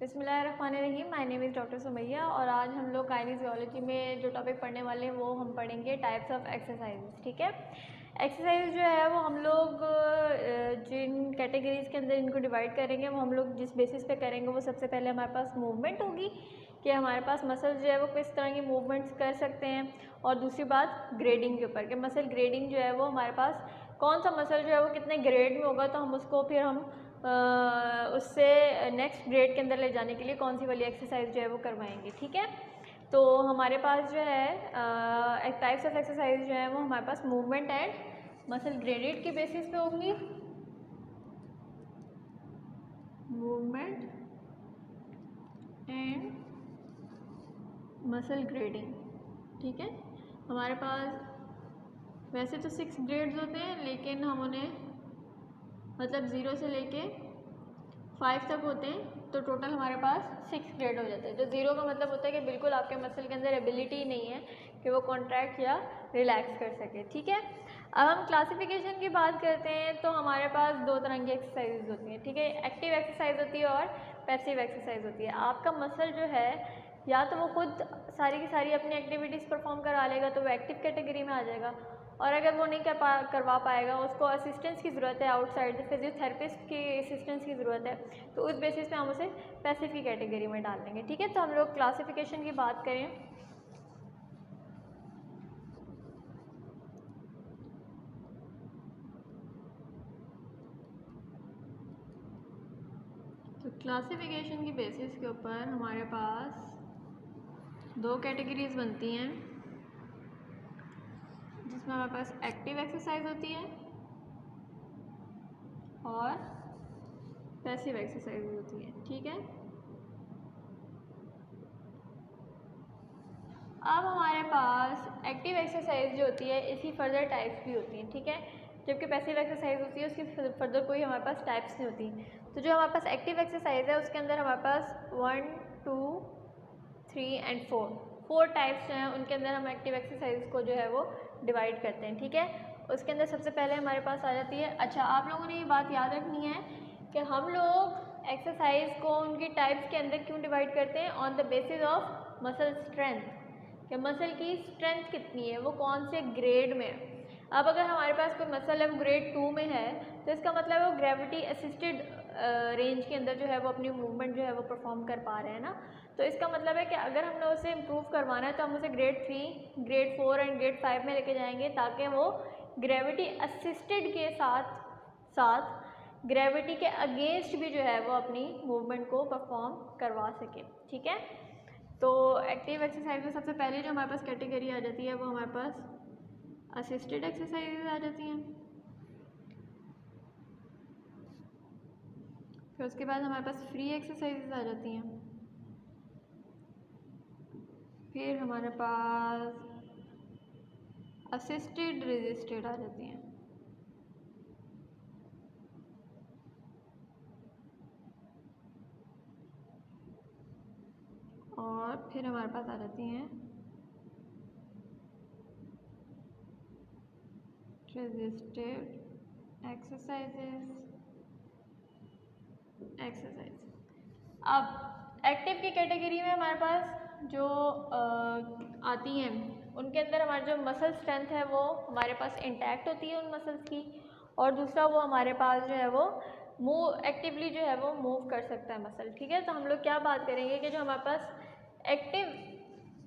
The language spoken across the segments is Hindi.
बिस्मिल्लाहिर्रहमानिर्रहीम। My name is doctor Sumaiya और आज हम लोग काइनेसियोलॉजी में जो टॉपिक पढ़ने वाले हैं वो हम पढ़ेंगे टाइप्स ऑफ एक्सरसाइजेस। ठीक है, एक्सरसाइज जो है वो हम लोग जिन कैटेगरीज़ के अंदर इनको डिवाइड करेंगे वो हम लोग जिस बेसिस पे करेंगे वो सबसे पहले हमारे पास मूवमेंट होगी कि हमारे पास मसल जो है वो किस तरह की मूवमेंट्स कर सकते हैं, और दूसरी बात ग्रेडिंग के ऊपर कि मसल ग्रेडिंग जो है वो हमारे पास कौन सा मसल जो है वो कितने ग्रेड में होगा, तो हम उसको फिर हम उससे नेक्स्ट ग्रेड के अंदर ले जाने के लिए कौन सी वाली एक्सरसाइज जो है वो करवाएंगे। ठीक है, तो हमारे पास जो है टाइप्स ऑफ एक्सरसाइज जो है वो हमारे पास मूवमेंट एंड मसल ग्रेडेड के बेसिस पे होंगी। Movement and muscle grading. ठीक है, हमारे पास वैसे तो 6 ग्रेड्स होते हैं लेकिन हम उन्हें मतलब 0 से लेके 5 तक होते हैं, तो टोटल हमारे पास 6 ग्रेड हो जाते हैं। तो 0 का मतलब होता है कि बिल्कुल आपके मसल के अंदर एबिलिटी नहीं है कि वो कॉन्ट्रैक्ट या रिलैक्स कर सके। ठीक है, अब हम क्लासिफिकेशन की बात करते हैं तो हमारे पास 2 तरह की एक्सरसाइज होती हैं। ठीक है, एक्टिव एक्सरसाइज होती है और पैसिव एक्सरसाइज होती है। आपका मसल जो है या तो वो खुद सारी की सारी अपनी एक्टिविटीज़ परफॉर्म करा लेगा तो वो एक्टिव कैटेगरी में आ जाएगा, और अगर वो नहीं करवा पाएगा, उसको असिस्टेंस की ज़रूरत है, आउटसाइड फिजियोथेरेपिस्ट की असिस्टेंस की ज़रूरत है, तो उस बेसिस पे हम उसे पैसिव की कैटेगरी में डाल देंगे। ठीक है, तो हम लोग क्लासिफिकेशन की बात करें तो क्लासिफिकेशन की बेसिस के ऊपर हमारे पास 2 कैटेगरीज बनती हैं, जिसमें हमारे पास एक्टिव एक्सरसाइज होती है और पैसिव एक्सरसाइज होती है। ठीक है, अब हमारे पास एक्टिव एक्सरसाइज जो होती है इसकी फर्दर टाइप्स भी होती हैं। ठीक है, जबकि पैसिव एक्सरसाइज होती है उसकी फर्दर कोई हमारे पास टाइप्स नहीं होती। तो जो हमारे पास एक्टिव एक्सरसाइज है उसके अंदर हमारे पास 1, 2, 3 एंड 4 टाइप्स जो हैं उनके अंदर हम एक्टिव एक्सरसाइज को जो है वो डिवाइड करते हैं। ठीक है, उसके अंदर सबसे पहले हमारे पास आ जाती है, अच्छा आप लोगों ने ये बात याद रखनी है कि हम लोग एक्सरसाइज को उनकी टाइप्स के अंदर क्यों डिवाइड करते हैं, on the basis of muscle strength, कि मसल की स्ट्रेंथ कितनी है, वो कौन से ग्रेड में है। अब अगर हमारे पास कोई मसल है वो ग्रेड 2 में है तो इसका मतलब है वो ग्रेविटी असिस्टेड रेंज के अंदर जो है वो अपनी मूवमेंट जो है वो परफॉर्म कर पा रहे हैं ना। तो इसका मतलब है कि अगर हमने उसे इम्प्रूव करवाना है तो हम उसे ग्रेड 3, ग्रेड 4 एंड ग्रेड 5 में लेके जाएंगे, ताकि वो ग्रेविटी असिस्टेड के साथ साथ ग्रेविटी के अगेंस्ट भी जो है वो अपनी मूवमेंट को परफॉर्म करवा सके। ठीक है, तो एक्टिव एक्सरसाइज में सबसे पहले जो हमारे पास कैटेगरी आ जाती है वो हमारे पास असिस्टेड एक्सरसाइजेज आ जाती हैं। फिर उसके बाद हमारे पास फ्री एक्सरसाइजेज आ जाती हैं। फिर हमारे पास असिस्टेड रेजिस्टेड आ जाती हैं। और फिर हमारे पास आ जाती हैं रेजिस्टेड एक्सरसाइज। अब एक्टिव की कैटेगरी में हमारे पास जो आती हैं उनके अंदर हमारी जो मसल स्ट्रेंथ है वो हमारे पास इंटैक्ट होती है उन मसल्स की, और दूसरा वो हमारे पास जो है वो मूव एक्टिवली जो है वो मूव कर सकता है मसल। ठीक है, तो हम लोग क्या बात करेंगे कि जो हमारे पास एक्टिव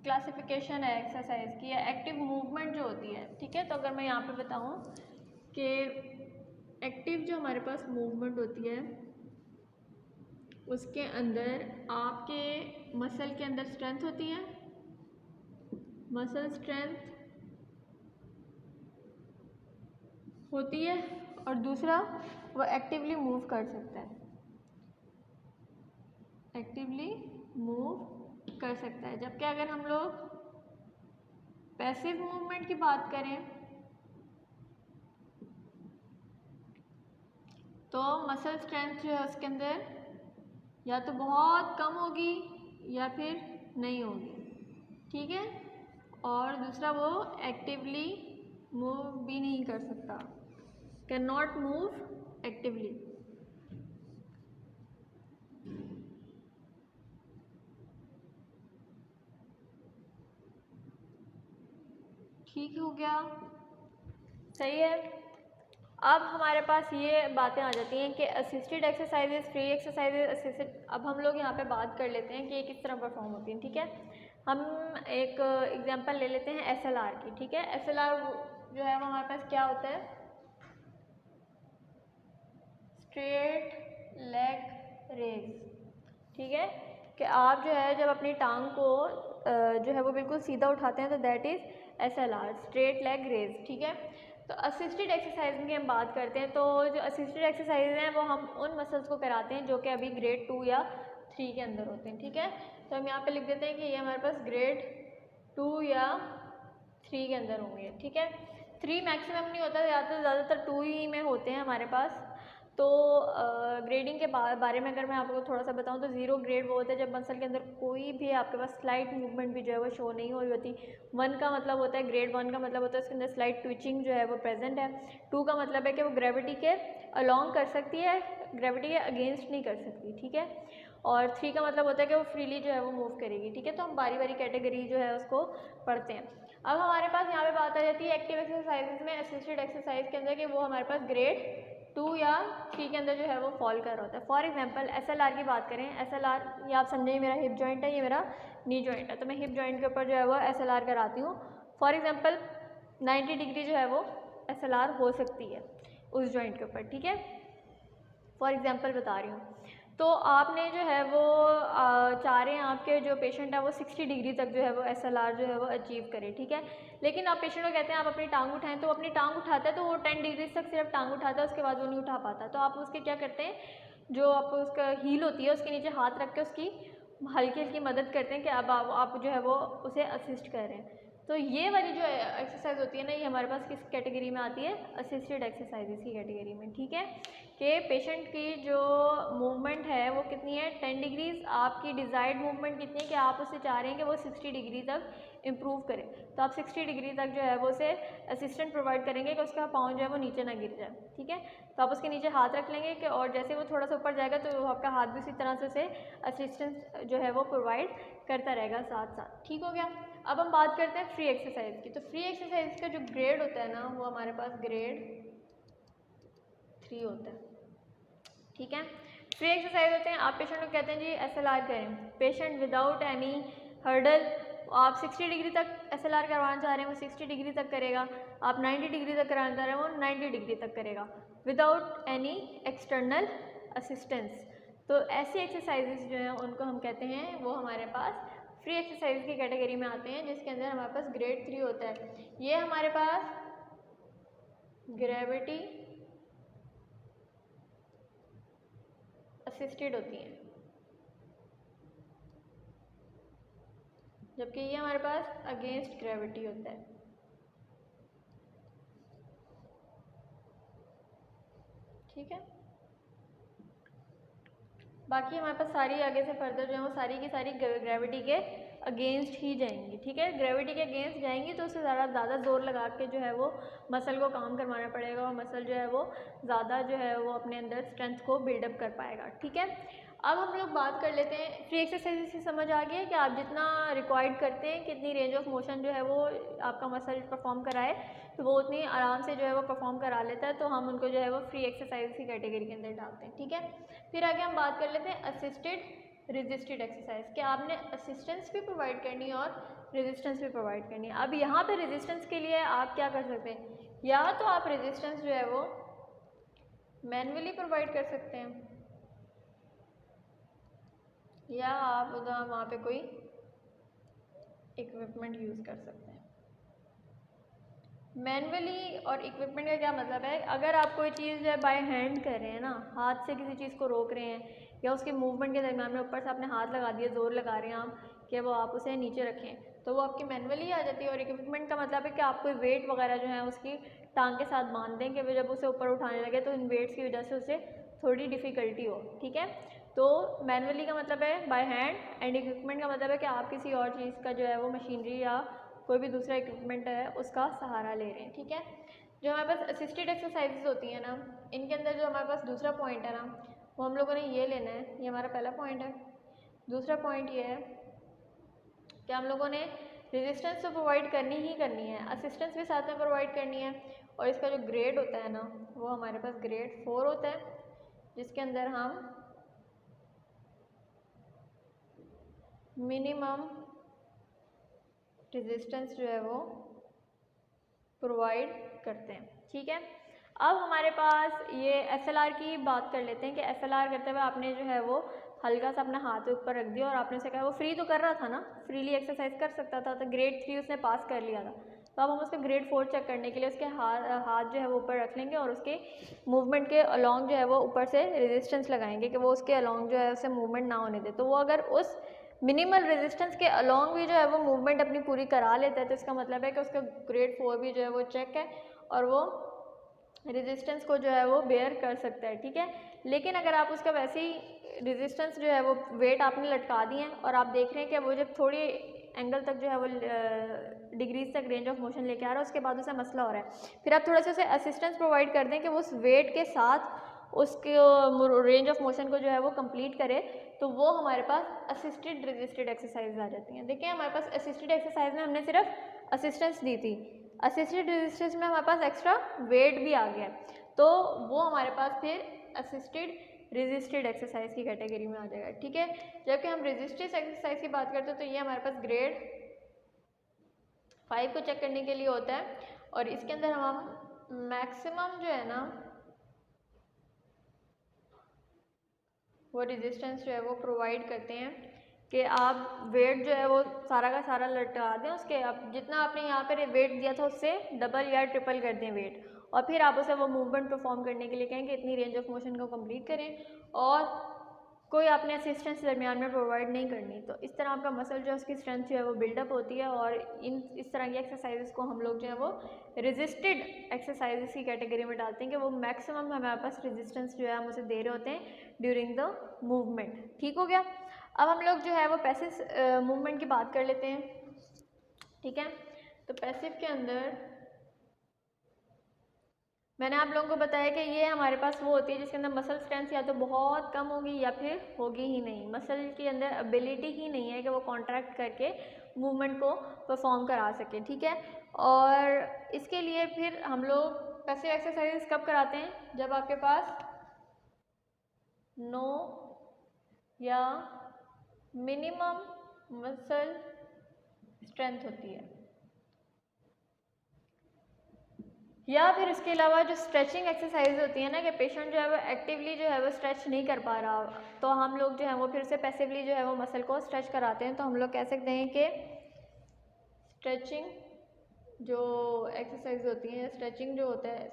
क्लासिफिकेशन है एक्सरसाइज की या एक्टिव मूवमेंट जो होती है। ठीक है, तो अगर मैं यहाँ पे बताऊँ कि एक्टिव जो हमारे पास मूवमेंट होती है उसके अंदर आपके मसल के अंदर स्ट्रेंथ होती है, मसल स्ट्रेंथ होती है, और दूसरा वो एक्टिवली मूव कर सकता है, एक्टिवली मूव कर सकता है। जबकि अगर हम लोग पैसिव मूवमेंट की बात करें तो मसल स्ट्रेंथ जो है उसके अंदर या तो बहुत कम होगी या फिर नहीं होगी। ठीक है, और दूसरा वो एक्टिवली मूव भी नहीं कर सकता, कैन नॉट मूव एक्टिवली। ठीक हो गया, सही है। अब हमारे पास ये बातें आ जाती हैं कि assisted exercises, free exercises, assisted. अब हम लोग यहाँ पे बात कर लेते हैं कि ये किस तरह परफॉर्म होती हैं, ठीक है। हम एक एग्जांपल ले लेते हैं एसएलआर की, ठीक है। एसएलआर जो है वो हमारे पास क्या होता है, स्ट्रेट लेग रेज, ठीक है। कि आप जो है जब अपनी टांग को जो है वो बिल्कुल सीधा उठाते हैं तो that is SLR, straight leg raise, ठीक है। तो असिस्टेड एक्सरसाइज की हम बात करते हैं, तो जो असिस्टेड एक्सरसाइज हैं वो हम उन मसल्स को कराते हैं जो कि अभी ग्रेड 2 या 3 के अंदर होते हैं, ठीक है। तो हम यहाँ पे लिख देते हैं कि ये हमारे पास ग्रेड 2 या 3 के अंदर होंगे, ठीक है। 3 मैक्सिमम नहीं होता, ज़्यादातर 2 ही में होते हैं हमारे पास। तो ग्रेडिंग के बारे में अगर मैं आपको थोड़ा सा बताऊं तो 0 ग्रेड वो होता है जब मसल के अंदर कोई भी आपके पास स्लाइट मूवमेंट भी जो है वो शो नहीं हो रही होती। 1 का मतलब होता है, ग्रेड 1 का मतलब होता है उसके अंदर स्लाइट ट्विचिंग जो है वो प्रेजेंट है। 2 का मतलब है कि वो ग्रेविटी के अलोंग कर सकती है, ग्रेविटी के अगेंस्ट नहीं कर सकती, ठीक है। और 3 का मतलब होता है कि वो फ्रीली जो है वो मूव करेगी, ठीक है। तो हम बारी बारी कैटेगरी जो है उसको पढ़ते हैं। अब हमारे पास यहाँ पे बात आ जाती है एक्टिव एक्सरसाइजेज में, असिस्टेड एक्सरसाइज के अंदर कि वो हमारे पास ग्रेड 2 या 3 के अंदर जो है वो फॉल कर रहा होता है। फॉर एग्जांपल एसएलआर की बात करें, एसएलआर ये आप समझें मेरा हिप जॉइंट है, ये मेरा नी जॉइंट है, तो मैं हिप जॉइंट के ऊपर जो है वो एसएलआर कराती हूँ। फॉर एग्जांपल 90 डिग्री जो है वो एसएलआर हो सकती है उस जॉइंट के ऊपर, ठीक है। फॉर एग्जांपल बता रही हूँ। तो आपने जो है वो चाह रहे हैं आपके जो पेशेंट है वो 60 डिग्री तक जो है वो एसएलआर जो है वो अचीव करे, ठीक है। लेकिन आप पेशेंट को कहते हैं आप अपनी टांग उठाएं, तो अपनी टांग उठाता है तो वो 10 डिग्री तक सिर्फ टांग उठाता है, उसके बाद वो नहीं उठा पाता। तो आप उसके क्या करते हैं, जो आप उसका हील होती है उसके नीचे हाथ रख के उसकी हल्की हल्की मदद करते हैं कि अब आप जो है वो उसे असिस्ट कर रहे हैं। तो ये वाली जो एक्सरसाइज होती है ना, ये हमारे पास किस कैटेगरी में आती है, असिस्टेड एक्सरसाइजेज की कैटेगरी में, ठीक है। कि पेशेंट की जो मूवमेंट है वो कितनी है, 10 डिग्रीज, आपकी डिज़ायर्ड मूवमेंट कितनी है कि आप उससे चाह रहे हैं कि वो 60 डिग्री तक इम्प्रूव करें। तो आप 60 डिग्री तक जो है वो उसे असिस्टेंट प्रोवाइड करेंगे कि उसका पाँव जो है वो नीचे ना गिर जाए, ठीक है। तो आप उसके नीचे हाथ रख लेंगे कि और जैसे वो थोड़ा सा ऊपर जाएगा तो आपका हाथ भी उसी तरह से उसे असिस्टेंस जो है वो प्रोवाइड करता रहेगा साथ साथ, ठीक हो गया। अब हम बात करते हैं फ्री एक्सरसाइज की। तो फ्री एक्सरसाइज का जो ग्रेड होता है ना वो हमारे पास ग्रेड 3 होता है, ठीक है। फ्री एक्सरसाइज होते हैं, आप पेशेंट को कहते हैं जी एसएलआर करें, पेशेंट विदाउट एनी हर्डल, आप 60 डिग्री तक एसएलआर करवाना चाह रहे हैं वो 60 डिग्री तक करेगा, आप 90 डिग्री तक कराना चाह रहे हैं वो 90 डिग्री तक करेगा विदाउट एनी एक्सटर्नल असिस्टेंस। तो ऐसी एक्सरसाइजेज जो हैं उनको हम कहते हैं वो हमारे पास फ्री एक्सरसाइज की कैटेगरी में आते हैं, जिसके अंदर हमारे पास ग्रेड 3 होता है। ये हमारे पास ग्रेविटी असिस्टेड होती हैं, जबकि ये हमारे पास अगेंस्ट ग्रेविटी होता है, ठीक है। बाकी हमारे पास सारी आगे से फर्दर जो है वो सारी की सारी ग्रेविटी के अगेंस्ट ही जाएंगी, ठीक है। ग्रेविटी के अगेंस्ट जाएंगी तो उससे ज़्यादा जोर लगा के जो है वो मसल को काम करवाना पड़ेगा और मसल जो है वो ज़्यादा जो है वो अपने अंदर स्ट्रेंथ को बिल्डअप कर पाएगा, ठीक है। अब हम लोग बात कर लेते हैं फ्री एक्सरसाइज से, समझ आ गया कि आप जितना रिक्वायर्ड करते हैं, कितनी रेंज ऑफ मोशन जो है वो आपका मसल परफॉर्म कराए तो वो उतनी आराम से जो है वो परफॉर्म करा लेता है, तो हम उनको जो है वो फ्री एक्सरसाइज की कैटेगरी के अंदर डालते हैं, ठीक है। फिर आगे हम बात कर लेते हैं असिस्टेड रेजिस्टेड एक्सरसाइज, कि आपने असिस्टेंस भी प्रोवाइड करनी है और रेजिस्टेंस भी प्रोवाइड करनी है। अब यहाँ पे रेजिस्टेंस के लिए आप क्या कर सकते हैं, या तो आप रेजिस्टेंस जो है वो मैन्युअली प्रोवाइड कर सकते हैं या आप उधर वहाँ पे कोई इक्विपमेंट यूज़ कर सकते हैं। मैनुअली और इक्विपमेंट का क्या मतलब है, अगर आप कोई चीज़ जो है बाय हैंड कर रहे हैं ना, हाथ से किसी चीज़ को रोक रहे हैं या उसके मूवमेंट के दरमियान में ऊपर से आपने हाथ लगा दिया, जोर लगा रहे हैं आप कि वो आप उसे नीचे रखें, तो वो आपकी मैनुअली आ जाती है। और इक्विपमेंट का मतलब है कि आप कोई वेट वगैरह जो है उसकी टांग के साथ बांध दें कि वो जब उसे ऊपर उठाने लगे तो इन वेट्स की वजह से उसे थोड़ी डिफ़िकल्टी हो, ठीक है। तो मैनुअली का मतलब है बाय हैंड, एंड इक्विपमेंट का मतलब है कि आप किसी और चीज़ का जो है वो मशीनरी या कोई भी दूसरा इक्विपमेंट है उसका सहारा ले रहे हैं, ठीक है। जो हमारे पास असिस्टेड एक्सरसाइजेज होती हैं ना, इनके अंदर जो हमारे पास दूसरा पॉइंट है ना वो हम लोगों ने ये लेना है, ये हमारा पहला पॉइंट है। दूसरा पॉइंट ये है कि हम लोगों ने रेजिस्टेंस तो प्रोवाइड करनी ही करनी है, असिस्टेंस भी साथ में प्रोवाइड करनी है। और इसका जो ग्रेड होता है ना वो हमारे पास ग्रेड 4 होता है, जिसके अंदर हम मिनिमम रेजिस्टेंस जो है वो प्रोवाइड करते हैं। ठीक है, अब हमारे पास ये SLR की बात कर लेते हैं कि SLR करते हुए आपने जो है वो हल्का सा अपना हाथ ऊपर रख दिया और आपने उसे कहा, वो फ्री तो कर रहा था ना, फ्रीली एक्सरसाइज कर सकता था, तो ग्रेड 3 उसने पास कर लिया था। तो अब हम उसका ग्रेड 4 चेक करने के लिए उसके हाथ जो है वो ऊपर रख लेंगे और उसके मूवमेंट के अलॉन्ग जो है वो ऊपर से रेजिस्टेंस लगाएंगे कि वो उसके अलॉन्ग जो है उसे मूवमेंट ना होने दे। तो वो अगर उस मिनिमल रेजिस्टेंस के अलॉन्ग भी जो है वो मूवमेंट अपनी पूरी करा लेता है, तो इसका मतलब है कि उसका ग्रेड 4 भी जो है वो चेक है और वो रेजिस्टेंस को जो है वो बेयर कर सकता है। ठीक है, लेकिन अगर आप उसका वैसे ही रेजिस्टेंस जो है वो वेट आपने लटका दिए हैं और आप देख रहे हैं कि वो जब थोड़ी एंगल तक जो है वो डिग्रीज तक रेंज ऑफ मोशन लेके आ रहा है, उसके बाद उसे मसला हो रहा है, फिर आप थोड़ा सा उसे असिस्टेंस प्रोवाइड कर दें कि वो उस वेट के साथ उसके रेंज ऑफ मोशन को जो है वो कंप्लीट करे, तो वो हमारे पास असिस्टेड रेजिस्टेड एक्सरसाइज आ जाती हैं। देखिए हमारे पास असिस्टेड एक्सरसाइज में हमने सिर्फ असिस्टेंस दी थी, असिस्टेड रेजिस्टेंस में हमारे पास एक्स्ट्रा वेट भी आ गया, तो वो हमारे पास फिर असिस्टेड रेजिस्टेड एक्सरसाइज की कैटेगरी में आ जाएगा। ठीक है, जबकि हम रेजिस्टेड एक्सरसाइज की बात करते हैं तो ये हमारे पास ग्रेड 5 को चेक करने के लिए होता है और इसके अंदर हम मैक्सिमम जो है ना वो रेजिस्टेंस जो है वो प्रोवाइड करते हैं कि आप वेट जो है वो सारा का सारा लटका दें, उसके आप जितना आपने यहाँ पर वेट दिया था उससे डबल या ट्रिपल कर दें वेट, और फिर आप उसे वो मूवमेंट परफॉर्म करने के लिए कहें कि इतनी रेंज ऑफ मोशन को कंप्लीट करें और कोई आपने असिस्टेंस दरमियान में प्रोवाइड नहीं करनी। तो इस तरह आपका मसल जो है उसकी स्ट्रेंथ जो है वो बिल्डअप होती है और इस तरह की एक्सरसाइजेस को हम लोग जो है वो रेजिस्टेड एक्सरसाइजेस की कैटेगरी में डालते हैं कि वो मैक्सिमम हमारे पास रेजिस्टेंस जो है हम उसे दे रहे होते हैं ड्यूरिंग द मूवमेंट। ठीक हो गया, अब हम लोग जो है वो पैसिव मूवमेंट की बात कर लेते हैं। ठीक है, तो पैसिव के अंदर मैंने आप लोगों को बताया कि ये हमारे पास वो होती है जिसके अंदर मसल स्ट्रेंथ या तो बहुत कम होगी या फिर होगी ही नहीं, मसल के अंदर एबिलिटी ही नहीं है कि वो कॉन्ट्रैक्ट करके मूवमेंट को परफॉर्म करा सके। ठीक है, और इसके लिए फिर हम लोग पैसिव एक्सरसाइजेस कब कराते हैं, जब आपके पास नो या मिनिमम मसल स्ट्रेंथ होती है, या फिर इसके अलावा जो स्ट्रेचिंग एक्सरसाइज होती है ना कि पेशेंट जो है वो एक्टिवली जो है वो स्ट्रेच नहीं कर पा रहा, तो हम लोग जो है वो फिर से पैसिवली जो है वो मसल को स्ट्रेच कराते हैं। तो हम लोग कह सकते हैं कि स्ट्रेचिंग जो एक्सरसाइज होती है, स्ट्रेचिंग जो होता है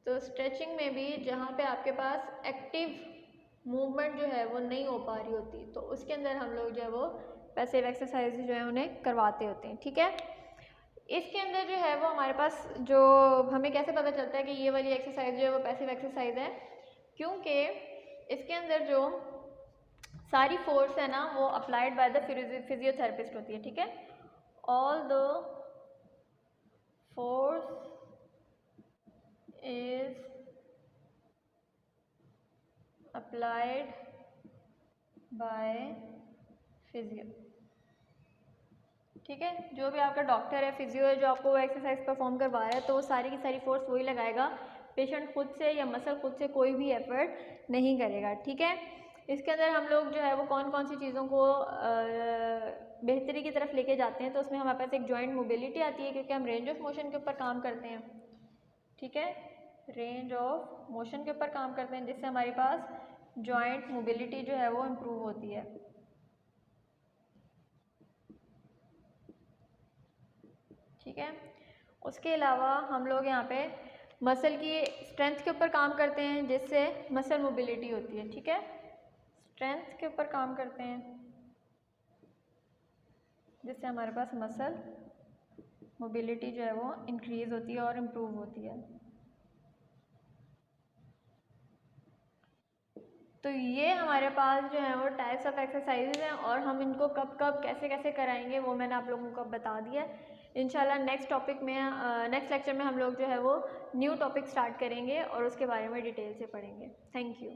तो स्ट्रेचिंग में भी जहाँ पे आपके पास एक्टिव मूवमेंट जो है वो नहीं हो पा रही होती, तो उसके अंदर हम लोग जो है वो पैसिव एक्सरसाइज जो है उन्हें करवाते होते हैं। ठीक है, इसके अंदर जो है वो हमारे पास जो हमें कैसे पता चलता है कि ये वाली एक्सरसाइज जो है वो पैसिव एक्सरसाइज है, क्योंकि इसके अंदर जो सारी फोर्स है ना वो अप्लाइड बाय द फिजियोथेरेपिस्ट होती है। ठीक है, all the force is applied by physio. ठीक है, जो भी आपका डॉक्टर है, फिजियो है, जो आपको वो एक्सरसाइज परफॉर्म करवा रहा है, तो वो सारी की सारी फोर्स वही लगाएगा, पेशेंट खुद से या मसल खुद से कोई भी एफर्ट नहीं करेगा। ठीक है, इसके अंदर हम लोग जो है वो कौन कौन सी चीज़ों को बेहतरी की तरफ लेके जाते हैं, तो उसमें हमारे पास एक जॉइंट मोबिलिटी आती है क्योंकि हम रेंज ऑफ मोशन के ऊपर काम करते हैं। ठीक है, रेंज ऑफ मोशन के ऊपर काम करते हैं जिससे हमारे पास जॉइंट मोबिलिटी जो है वो इम्प्रूव होती है। ठीक है, उसके अलावा हम लोग यहाँ पे मसल की स्ट्रेंथ के ऊपर काम करते हैं जिससे मसल मोबिलिटी होती है। ठीक है, स्ट्रेंथ के ऊपर काम करते हैं जिससे हमारे पास मसल मोबिलिटी जो है वो इंक्रीज़ होती है और इम्प्रूव होती है। तो ये हमारे पास जो है वो टाइप्स ऑफ एक्सरसाइजेज हैं और हम इनको कब कब कैसे कैसे कराएंगे वो मैंने आप लोगों को बता दिया है। इंशाल्लाह नेक्स्ट टॉपिक में नेक्स्ट लेक्चर में हम लोग जो है वो न्यू टॉपिक स्टार्ट करेंगे और उसके बारे में डिटेल से पढ़ेंगे। Thank you.